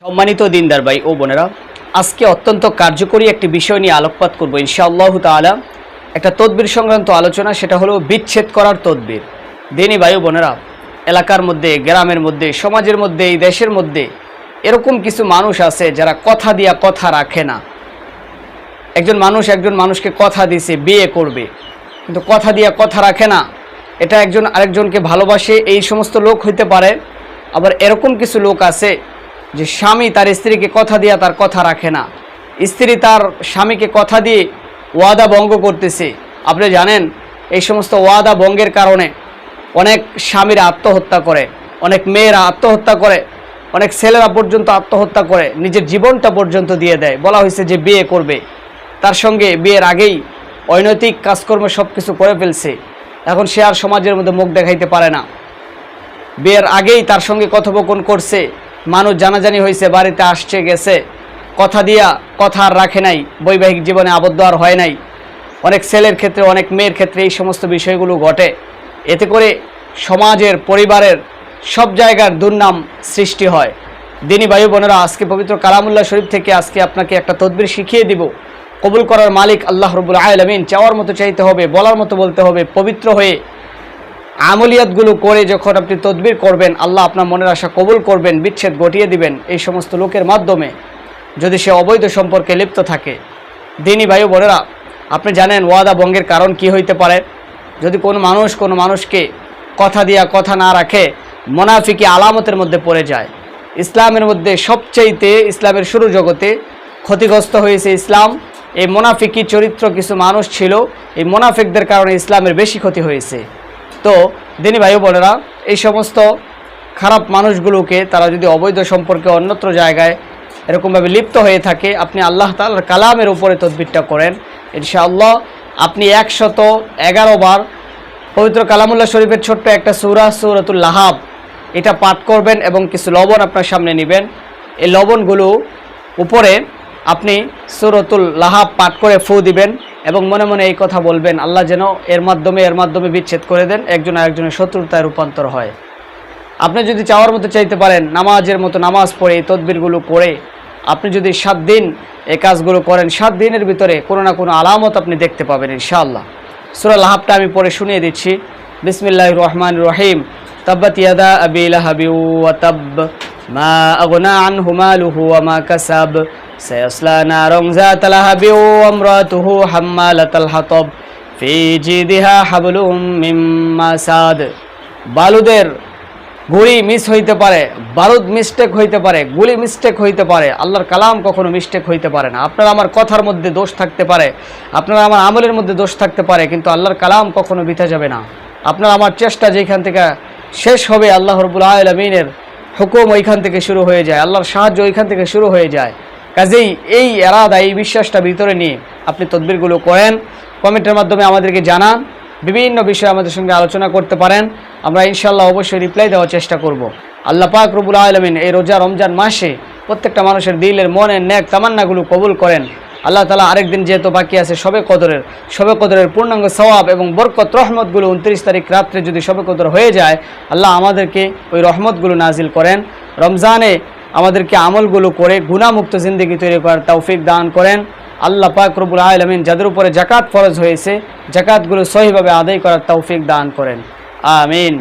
সম্মানিত দিনদার ভাই ও বোনেরা, আজকে অত্যন্ত কার্যকরী একটি বিষয় নিয়ে আলোকপাত করব ইনশাআল্লাহ তাআলা। একটা তদবির সংক্রান্ত আলোচনা, সেটা হলো বিচ্ছেদ করার তদবির। দিনী ভাই ও বোনেরা, এলাকার মধ্যে, গ্রামের মধ্যে, সমাজের মধ্যে, এই দেশের মধ্যে এরকম কিছু মানুষ আছে যারা কথা দিয়া কথা রাখে না। একজন মানুষকে কথা দিছে বিয়ে করবে, কিন্তু কথা দিয়া কথা রাখে না। এটা একজন আরেকজনকে ভালোবাসে, এই সমস্ত লোক হইতে পারে। আবার এরকম কিছু লোক আছে যে স্বামী তার স্ত্রীকে কথা দিয়া তার কথা রাখে না, স্ত্রী তার স্বামীকে কথা দিয়ে ওয়াদা ভঙ্গ করতেছে। আপনি জানেন এই সমস্ত ওয়াদা ভঙ্গের কারণে অনেক স্বামীরা আত্মহত্যা করে, অনেক মেয়েরা আত্মহত্যা করে, অনেক ছেলেরা পর্যন্ত আত্মহত্যা করে, নিজের জীবনটা পর্যন্ত দিয়ে দেয়। বলা হয়েছে যে বিয়ে করবে, তার সঙ্গে বিয়ের আগেই অনৈতিক কাজকর্ম সব কিছু করে ফেলছে। এখন সে আর সমাজের মধ্যে মুখ দেখাইতে পারে না। বিয়ের আগেই তার সঙ্গে কথোপকথন করছে, মানুষ জানাজানি হয়েছে, বাড়িতে আসছে গেছে, কথা দিয়া কথা আর রাখে নাই, বৈবাহিক জীবনে আবদ্ধ আর হয় নাই। অনেক ছেলের ক্ষেত্রে, অনেক মেয়ের ক্ষেত্রে এই সমস্ত বিষয়গুলো ঘটে। এতে করে সমাজের, পরিবারের সব জায়গার দুর্নাম সৃষ্টি হয়। দিনী ভাই বোনেরা, আজকে পবিত্র কালামুল্লাহ শরীফ থেকে আজকে আপনাকে একটা তদবির শিখিয়ে দিব। কবুল করার মালিক আল্লাহ রাব্বুল আলামিন। চাওয়ার মতো চাইতে হবে, বলার মতো বলতে হবে, পবিত্র হয়ে আমলিয়াতগুলো করে যখন আপনি তদবির করবেন, আল্লাহ আপনার মনের আশা কবুল করবেন, বিচ্ছেদ ঘটিয়ে দিবেন এই সমস্ত লোকের মাধ্যমে, যদি সে অবৈধ সম্পর্কে লিপ্ত থাকে। দিনী ভাই বোনেরা, আপনি জানেন ওয়াদা ভঙ্গের কারণ কি হইতে পারে। যদি কোনো মানুষকে কথা দিয়া কথা না রাখে, মুনাফিকি আলামতের মধ্যে পড়ে যায়। ইসলামের মধ্যে সবচাইতে, ইসলামের শুরু জগতে ক্ষতিগ্রস্ত হয়েছে ইসলাম। এই মুনাফিকি চরিত্র কিছু মানুষ ছিল, এই মুনাফিকদের কারণে ইসলামের বেশি ক্ষতি হয়েছে। তো দিনী ভাই বোনেরা, এই সমস্ত খারাপ মানুষগুলোকে, তারা যদি অবৈধ সম্পর্কে অন্যত্র জায়গায় এরকমভাবে লিপ্ত হয়ে থাকে, আপনি আল্লাহ তাআলার কালামের উপরে তদবিরটা করেন, ইনশাআল্লাহ আপনি 111 বার পবিত্র কালামুল্লাহ শরীফের ছোট্ট একটা সূরা, সূরাতুল লাহাব, এটা পাঠ করবেন এবং কিছু লবণ আপনার সামনে নেবেন। এই লবণগুলো উপরে আপনি সূরাতুল লাহাব পাঠ করে ফু দিবেন এবং মনে মনে এই কথা বলবেন, আল্লাহ যেন এর মাধ্যমে বিচ্ছেদ করে দেন, একজন আরেকজনের শত্রুতায় রূপান্তর হয়। আপনি যদি চাওয়ার মতো চাইতে পারেন, নামাজের মতো নামাজ পড়ে এই তদবিরগুলো করে আপনি যদি 7 দিন এই কাজগুলো করেন, 7 দিনের ভিতরে কোনো না কোনো আলামত আপনি দেখতে পাবেন ইনশাআল্লাহ। সূরা লাহাবটা আমি পড়ে শুনিয়ে দিচ্ছি। বিসমিল্লাহির রহমানির রহিম। তাব্বাত ইয়াদা আবি লাহাবি ওয়া তাব, মা আগনা আনহু মালুহু ওয়া মা কাসাব, সায়াসলা নারান যাতা লাহাবি ওয়া ইমরাতুহু হাম্মালাতাল হাতাব, ফি জিদিহা হাবলুম মিন মাসাদ। বালুদের গুলি মিস হইতে পারে, বারুদ মিস্টেক হইতে পারে, গুলি মিস্টেক হইতে পারে, আল্লাহর কালাম কখনো মিস্টেক হইতে পারে না। আপনার আমার কথার মধ্যে দোষ থাকতে পারে, আপনার আমার আমলের মধ্যে দোষ থাকতে পারে, কিন্তু আল্লাহর কালাম কখনো বৃথা যাবে না। আপনার আমার চেষ্টা যেখান থেকে শেষ হবে, আল্লাহ রাব্বুল আলামিনের হুকুম ওইখান থেকে শুরু হয়ে যায়, আল্লাহর সাহায্য ওইখান থেকে শুরু হয়ে যায়। কাজেই এই এরাদা, এই বিশ্বাসটা ভিতরে নিয়ে আপনি তদবিরগুলো করেন। কমেন্টের মাধ্যমে আমাদেরকে জানান, বিভিন্ন বিষয়ে আমাদের সঙ্গে আলোচনা করতে পারেন। আমরা ইনশাআল্লাহ অবশ্যই রিপ্লাই দেওয়ার চেষ্টা করব। আল্লাহ পাক রব্বুল আলামিন এই রোজা রমজান মাসে প্রত্যেকটা মানুষের দিলের, মনের নেক তামান্নাগুলো কবুল করেন। আল্লাহ তাআলা আরেকদিন যেহেতু বাকি আছে শবে কদরের পূর্ণাঙ্গ সওয়াব এবং বরকত রহমতগুলো 29 তারিখ রাত্রে যদি শবে কদর হয়ে যায়, আল্লাহ আমাদেরকে ওই রহমতগুলো নাজিল করেন। রমজানে আমাদেরকে আমলগুলো করে গুনাহমুক্ত জিন্দেগি তৈরি করার তৌফিক দান করেন। আল্লাহ পাক রব্বুল আলামিন যাদের উপরে যাকাত ফরজ হয়েছে, যাকাতগুলো সহিভাবে আদায় করার তৌফিক দান করেন। আমিন।